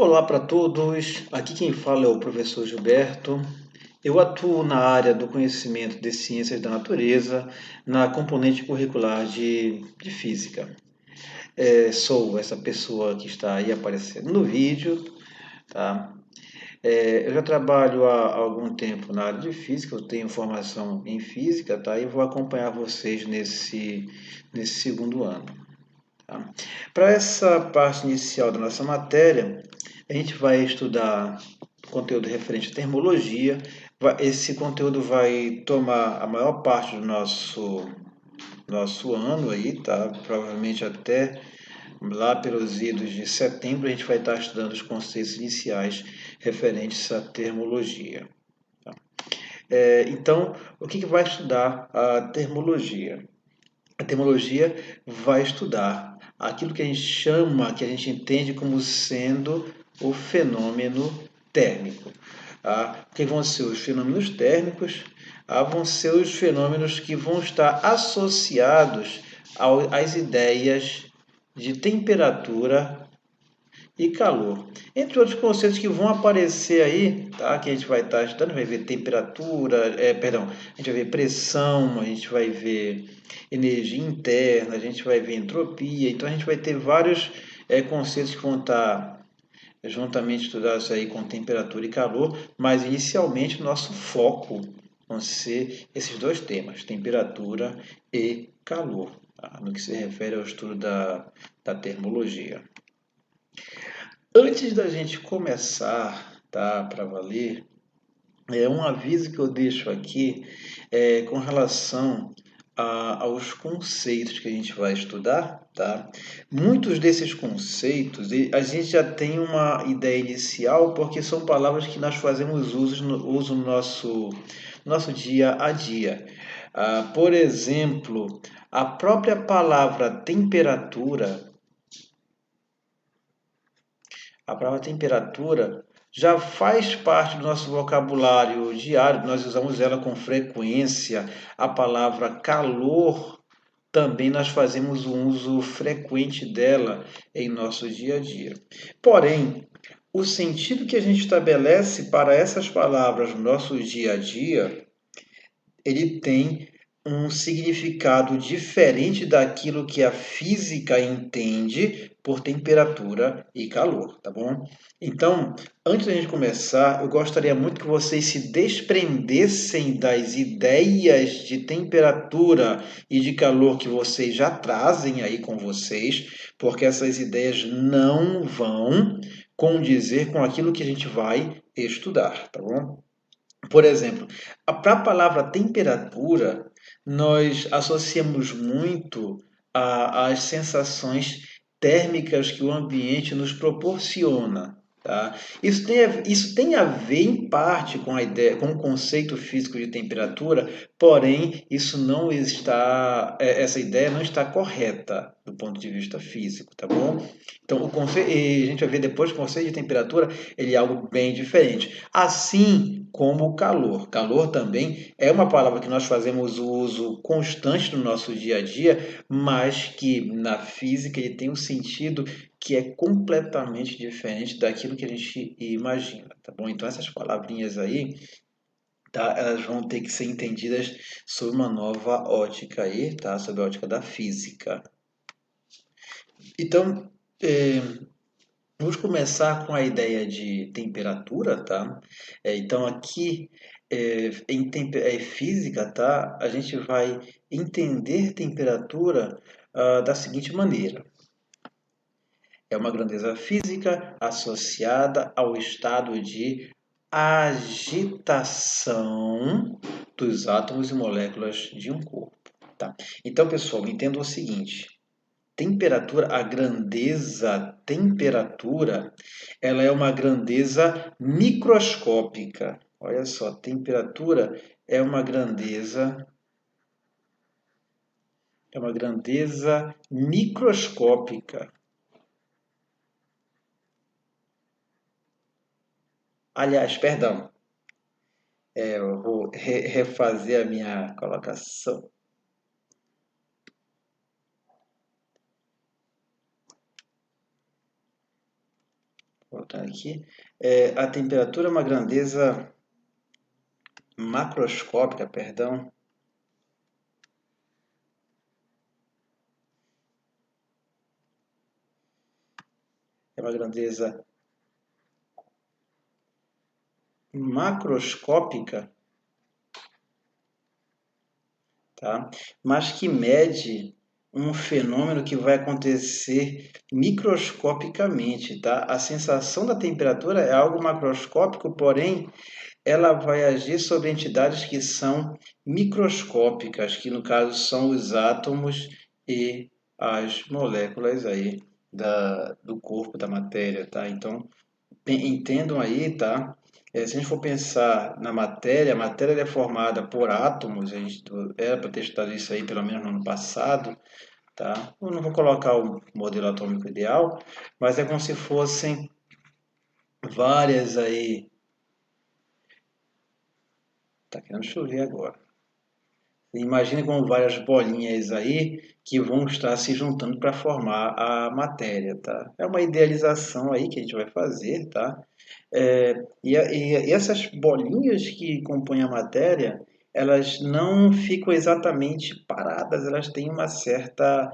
Olá para todos, aqui quem fala é o professor Gilberto. Eu atuo na área do conhecimento de ciências da natureza, na componente curricular de física. Sou essa pessoa que está aí aparecendo no vídeo, tá? Eu já trabalho há algum tempo na área de física, eu tenho formação em física, tá? E vou acompanhar vocês nesse segundo ano. Tá? Para essa parte inicial da nossa matéria, a gente vai estudar conteúdo referente à termologia. Esse conteúdo vai tomar a maior parte do nosso ano aí, tá? Provavelmente até lá pelos idos de setembro a gente vai estar estudando os conceitos iniciais referentes à termologia. Tá? Então, o que vai estudar a termologia? A termologia vai estudar aquilo que a gente chama, que a gente entende como sendo o fenômeno térmico. O que vão ser os fenômenos térmicos? Vão ser os fenômenos que vão estar associados às ideias de temperatura e calor. Entre outros conceitos que vão aparecer aí, tá? Que a gente vai estar estudando, vai ver temperatura, a gente vai ver pressão, a gente vai ver energia interna, a gente vai ver entropia, então a gente vai ter vários conceitos que vão estar juntamente estudados aí com temperatura e calor, mas inicialmente o nosso foco vão ser esses dois temas, temperatura e calor, tá? No que se refere ao estudo da termologia. Antes da gente começar, tá, para valer, um aviso que eu deixo aqui com relação aos conceitos que a gente vai estudar, tá? Muitos desses conceitos a gente já tem uma ideia inicial porque são palavras que nós fazemos uso no nosso dia a dia. Por exemplo, a própria palavra temperatura. A palavra temperatura já faz parte do nosso vocabulário diário, nós usamos ela com frequência. A palavra calor também nós fazemos um uso frequente dela em nosso dia a dia. Porém, o sentido que a gente estabelece para essas palavras no nosso dia a dia, ele tem um significado diferente daquilo que a física entende por temperatura e calor, tá bom? Então, antes da gente começar, eu gostaria muito que vocês se desprendessem das ideias de temperatura e de calor que vocês já trazem aí com vocês, porque essas ideias não vão condizer com aquilo que a gente vai estudar, tá bom? Por exemplo, para a palavra temperatura, nós associamos muito às sensações térmicas que o ambiente nos proporciona. Tá? Isso tem a ver, em parte, com a ideia, com o conceito físico de temperatura, porém, essa ideia não está correta do ponto de vista físico, tá bom? Então, e a gente vai ver depois que o conceito de temperatura ele é algo bem diferente. Assim como o calor. Calor também é uma palavra que nós fazemos uso constante no nosso dia a dia, mas que na física ele tem um sentido que é completamente diferente daquilo que a gente imagina, tá bom? Então essas palavrinhas aí, tá? Elas vão ter que ser entendidas sob uma nova ótica aí, tá? Sob a ótica da física. Então, vamos começar com a ideia de temperatura, tá? Então aqui em física, tá? A gente vai entender temperatura da seguinte maneira: é uma grandeza física associada ao estado de agitação dos átomos e moléculas de um corpo, tá? Então, pessoal, entenda o seguinte: temperatura, a grandeza temperatura, ela é uma grandeza microscópica. Olha só, temperatura é uma grandeza microscópica. Aliás, perdão, eu vou refazer a minha colocação. voltando aqui, a temperatura é uma grandeza macroscópica, perdão. É uma grandeza macroscópica, tá? Mas que mede um fenômeno que vai acontecer microscopicamente, tá? A sensação da temperatura é algo macroscópico, porém ela vai agir sobre entidades que são microscópicas, que no caso são os átomos e as moléculas aí do corpo da matéria, tá? Então, entendam aí, tá? Se a gente for pensar na matéria, a matéria é formada por átomos, a gente era para ter estudado isso aí pelo menos no ano passado, tá? Eu não vou colocar o modelo atômico ideal, mas é como se fossem várias aí. Tá querendo chover agora. Imagine como várias bolinhas aí que vão estar se juntando para formar a matéria, tá? É uma idealização aí que a gente vai fazer, tá? E essas bolinhas que compõem a matéria, elas não ficam exatamente paradas, elas têm uma certa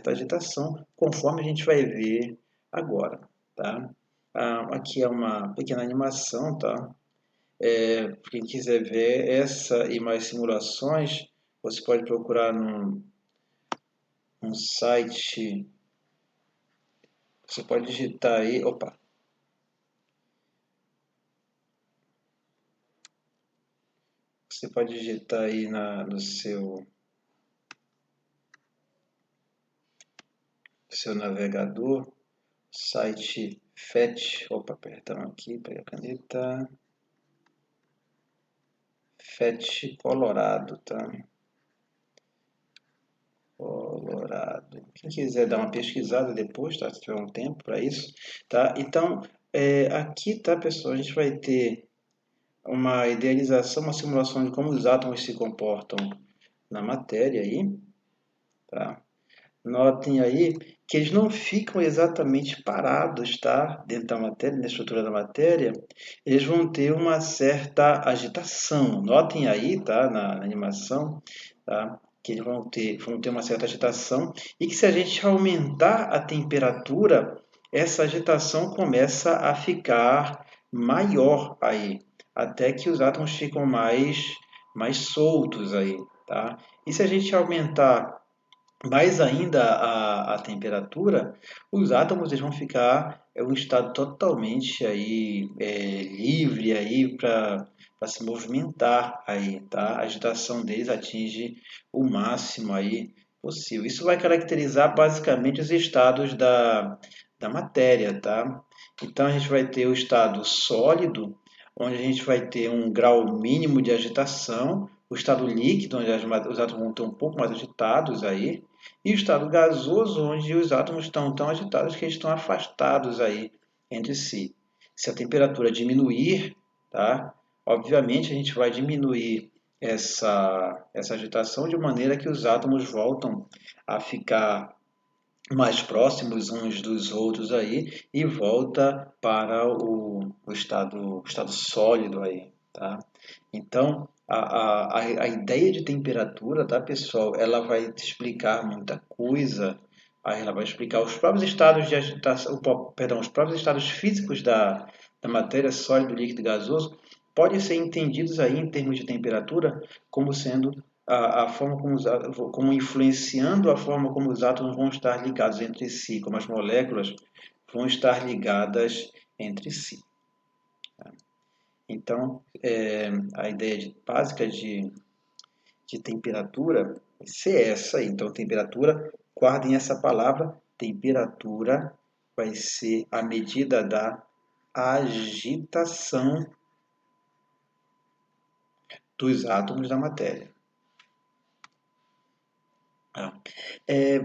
agitação, conforme a gente vai ver agora, tá? Aqui é uma pequena animação, tá? Quem quiser ver essa e mais simulações, você pode procurar num site, você pode digitar aí, opa, você pode digitar aí no seu navegador, site FET, opa, perdão aqui, peguei a caneta, FET Colorado, tá? Colorado. Quem quiser dar uma pesquisada depois, tá? Se tiver um tempo para isso, tá? Então, aqui, tá, pessoal, a gente vai ter uma idealização, uma simulação de como os átomos se comportam na matéria aí, tá? Notem aí que eles não ficam exatamente parados, tá? Dentro da matéria, na estrutura da matéria, eles vão ter uma certa agitação. Notem aí, tá? Na animação, tá? Que eles vão ter uma certa agitação e que se a gente aumentar a temperatura, essa agitação começa a ficar maior aí, até que os átomos ficam mais soltos aí, tá? E se a gente aumentar mais ainda a temperatura, os átomos eles vão ficar em um estado totalmente aí, livre aí para se movimentar aí, tá? A agitação deles atinge o máximo aí possível. Isso vai caracterizar basicamente os estados da matéria, tá? Então a gente vai ter o estado sólido, onde a gente vai ter um grau mínimo de agitação, o estado líquido, onde os átomos vão estar um pouco mais agitados aí, e o estado gasoso, onde os átomos estão tão agitados que eles estão afastados aí entre si. Se a temperatura diminuir, tá? Obviamente a gente vai diminuir essa agitação de maneira que os átomos voltam a ficar mais próximos uns dos outros aí e volta para o estado sólido aí, tá? Então, a ideia de temperatura, tá, pessoal, ela vai te explicar muita coisa, aí ela vai explicar os próprios estados de agitação, perdão, os próprios estados físicos da matéria sólido, líquido e gasoso podem ser entendidos aí em termos de temperatura como sendo a forma como influenciando a forma como os átomos vão estar ligados entre si, como as moléculas vão estar ligadas entre si. Então, a ideia básica de temperatura vai ser essa aí. Então, temperatura, guardem essa palavra, temperatura vai ser a medida da agitação dos átomos da matéria.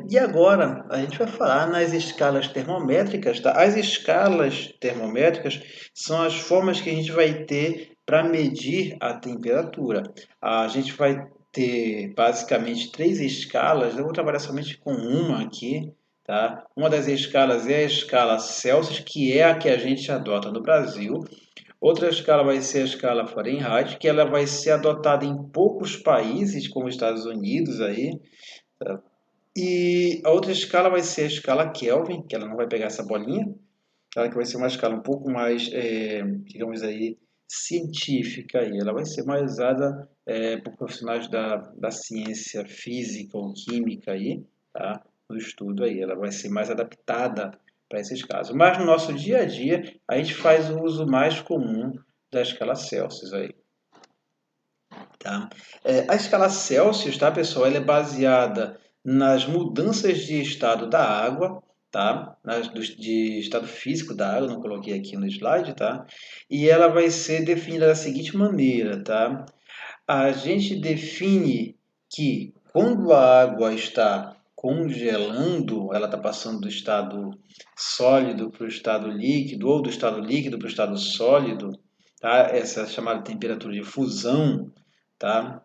E agora a gente vai falar nas escalas termométricas, tá? As escalas termométricas são as formas que a gente vai ter para medir a temperatura. A gente vai ter basicamente três escalas, eu vou trabalhar somente com uma aqui, tá? Uma das escalas é a escala Celsius, que é a que a gente adota no Brasil. Outra escala vai ser a escala Fahrenheit, que ela vai ser adotada em poucos países, como os Estados Unidos aí, tá? E a outra escala vai ser a escala Kelvin, que ela não vai pegar essa bolinha, tá? Que vai ser uma escala um pouco mais, digamos aí, científica. E ela vai ser mais usada por profissionais da ciência física ou química aí, tá? No estudo aí. Ela vai ser mais adaptada para esses casos. Mas no nosso dia a dia, a gente faz o uso mais comum da escala Celsius aí. Tá? A escala Celsius, tá, pessoal, ela é baseada nas mudanças de estado da água, tá? De estado físico da água, não coloquei aqui no slide, tá? E ela vai ser definida da seguinte maneira, tá? A gente define que quando a água está congelando, ela está passando do estado sólido para o estado líquido, ou do estado líquido para o estado sólido, tá? Essa é chamada temperatura de fusão, tá?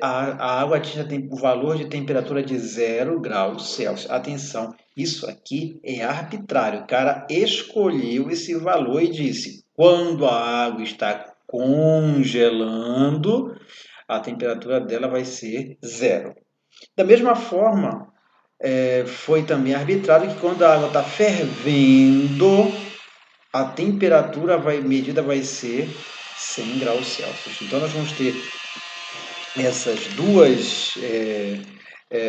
A água atinge o valor de temperatura de 0 graus Celsius. Atenção, isso aqui é arbitrário. O cara escolheu esse valor e disse: quando a água está congelando, a temperatura dela vai ser 0. Da mesma forma, foi também arbitrário que quando a água está fervendo, a temperatura medida vai ser 100 graus Celsius. Então, nós vamos ter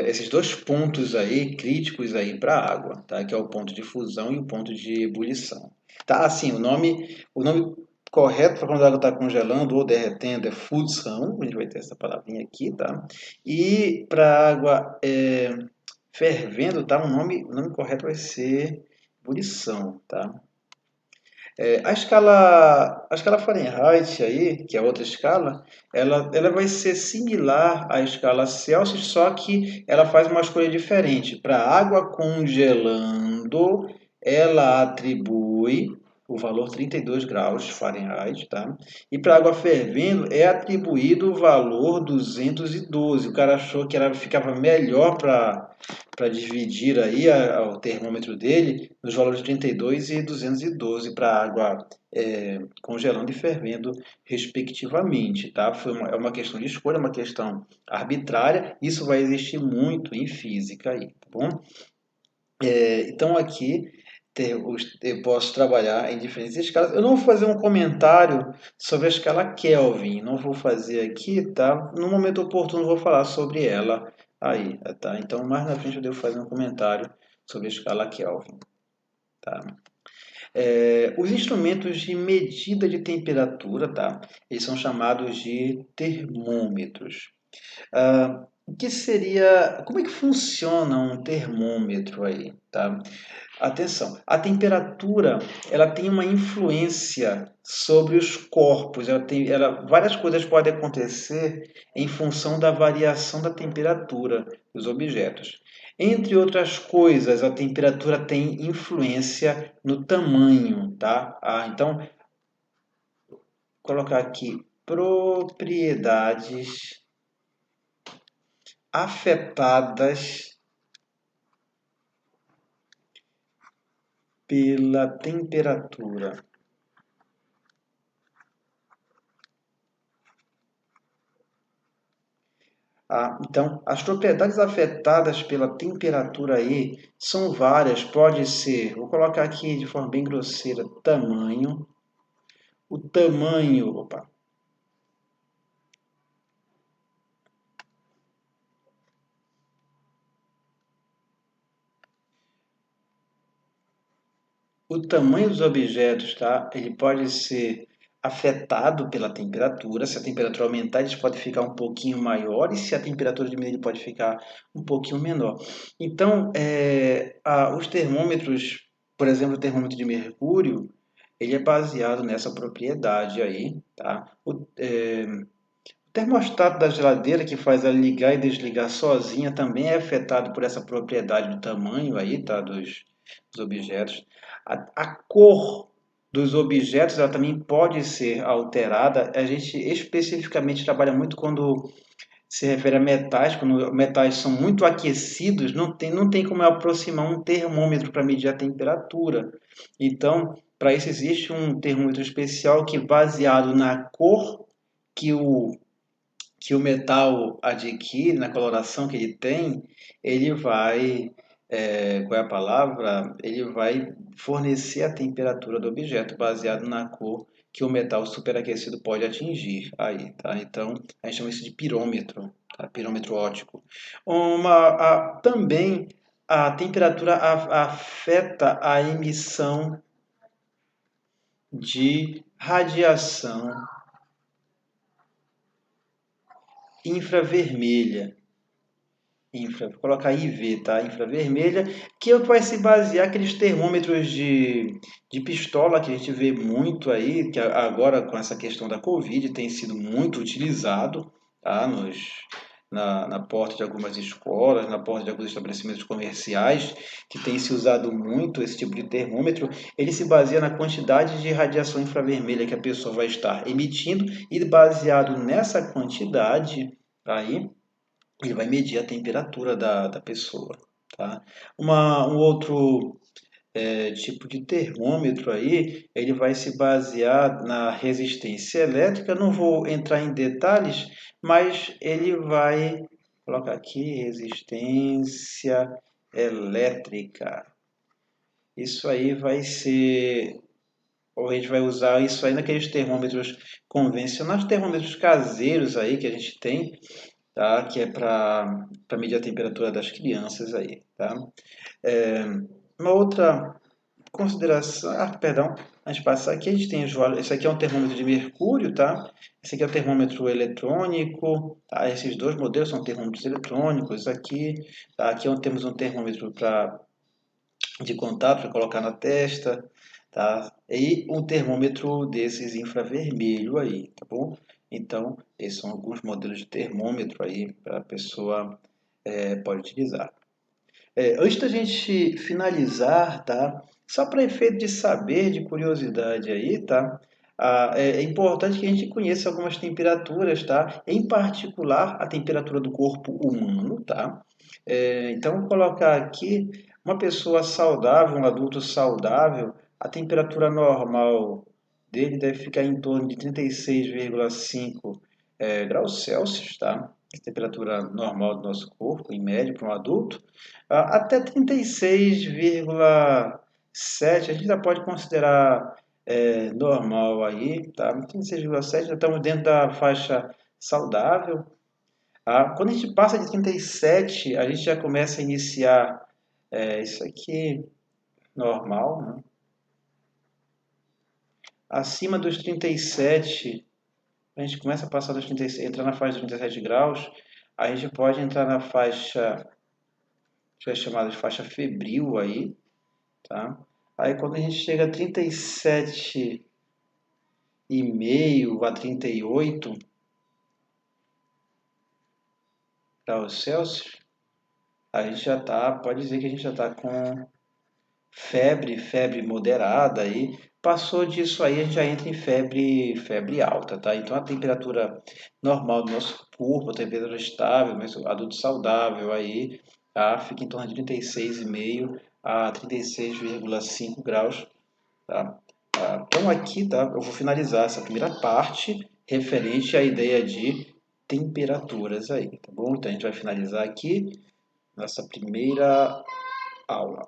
esses dois pontos aí críticos aí para a água, tá? Que é o ponto de fusão e o ponto de ebulição. Tá, assim, o nome correto para quando a água está congelando ou derretendo é fusão, a gente vai ter essa palavrinha aqui, tá? E para a água fervendo, tá? O nome correto vai ser ebulição, tá? A escala Fahrenheit aí, que é outra escala, ela vai ser similar à escala Celsius, só que ela faz uma escolha diferente. Para a água congelando, ela atribui o valor 32 graus Fahrenheit, tá? E para a água fervendo é atribuído o valor 212. O cara achou que ficava melhor para dividir aí o termômetro dele nos valores 32 e 212 para água congelando e fervendo, respectivamente. Tá? É uma questão de escolha, uma questão arbitrária. Isso vai existir muito em física aí, tá bom? Então aqui eu posso trabalhar em diferentes escalas. Eu não vou fazer um comentário sobre a escala Kelvin, não vou fazer aqui, tá? No momento oportuno vou falar sobre ela aí, tá? Então mais na frente eu devo fazer um comentário sobre a escala Kelvin, tá? Os instrumentos de medida de temperatura, tá? Eles são chamados de termômetros. O que seria, como é que funciona um termômetro aí, tá? Atenção, a temperatura ela tem uma influência sobre os corpos. Várias coisas podem acontecer em função da variação da temperatura dos objetos. Entre outras coisas, a temperatura tem influência no tamanho, tá? Então, vou colocar aqui propriedades afetadas pela temperatura. Então, as propriedades afetadas pela temperatura aí são várias. Pode ser, vou colocar aqui de forma bem grosseira, tamanho. O tamanho, o tamanho dos objetos, tá? Ele pode ser afetado pela temperatura. Se a temperatura aumentar, eles podem ficar um pouquinho maiores. Se a temperatura diminuir, ele pode ficar um pouquinho menor. Então, os termômetros, por exemplo, o termômetro de mercúrio, ele é baseado nessa propriedade aí, tá? O termostato da geladeira, que faz ela ligar e desligar sozinha, também é afetado por essa propriedade do tamanho aí, tá? Dos objetos. A cor dos objetos ela também pode ser alterada. A gente especificamente trabalha muito quando se refere a metais. Quando metais são muito aquecidos, não tem como eu aproximar um termômetro para medir a temperatura. Então, para isso existe um termômetro especial que, baseado na cor que o metal adquire, na coloração que ele tem, ele vai, qual é a palavra? Ele vai fornecer a temperatura do objeto baseado na cor que o metal superaquecido pode atingir. Aí, tá? Então, a gente chama isso de pirômetro, tá? Pirômetro óptico. Também a temperatura afeta a emissão de radiação infravermelha. Vou colocar IV, tá? Infravermelha, que é o que vai se basear aqueles termômetros de pistola que a gente vê muito aí, que agora com essa questão da Covid tem sido muito utilizado, tá? Na porta de algumas escolas, na porta de alguns estabelecimentos comerciais, que tem se usado muito esse tipo de termômetro. Ele se baseia na quantidade de radiação infravermelha que a pessoa vai estar emitindo e, baseado nessa quantidade aí, ele vai medir a temperatura da pessoa, tá? Um outro tipo de termômetro aí, ele vai se basear na resistência elétrica. Não vou entrar em detalhes, mas ele vai colocar aqui resistência elétrica. Isso aí vai ser, ou a gente vai usar isso aí naqueles termômetros convencionais, termômetros caseiros aí que a gente tem, tá? Que é para medir a temperatura das crianças aí, tá? É, uma outra consideração, perdão, antes de passar aqui, a gente tem esse aqui é um termômetro de mercúrio, tá? Esse aqui é o termômetro eletrônico, tá? Esses dois modelos são termômetros eletrônicos aqui, tá? Aqui temos um termômetro de contato para colocar na testa, tá? E um termômetro desses infravermelho aí, tá bom? Então, esses são alguns modelos de termômetro aí para a pessoa pode utilizar. Antes da gente finalizar, tá? Só para efeito de saber, de curiosidade aí, tá? É importante que a gente conheça algumas temperaturas, tá? Em particular, a temperatura do corpo humano, tá? Então, vou colocar aqui uma pessoa saudável, um adulto saudável, a temperatura normal dele deve ficar em torno de 36,5 graus Celsius, tá? A temperatura normal do nosso corpo, em média, para um adulto. Até 36,7 a gente já pode considerar normal aí, tá? 36,7 já estamos dentro da faixa saudável. Quando a gente passa de 37, a gente já começa a iniciar isso aqui normal, né? Acima dos 37, a gente começa a passar dos 37, entrar na faixa dos 37 graus, a gente pode entrar na faixa que é chamada de faixa febril aí, tá? Aí quando a gente chega a 37,5 a 38 graus Celsius, a gente já tá, pode dizer que a gente já está com febre moderada aí. Passou disso aí, a gente já entra em febre alta, tá? Então a temperatura normal do nosso corpo, a temperatura estável, mesmo adulto saudável aí, tá? Fica em torno de 36,5 a 36,5 graus, tá? Então aqui, tá? Eu vou finalizar essa primeira parte referente à ideia de temperaturas aí, tá bom? Então a gente vai finalizar aqui nossa primeira aula.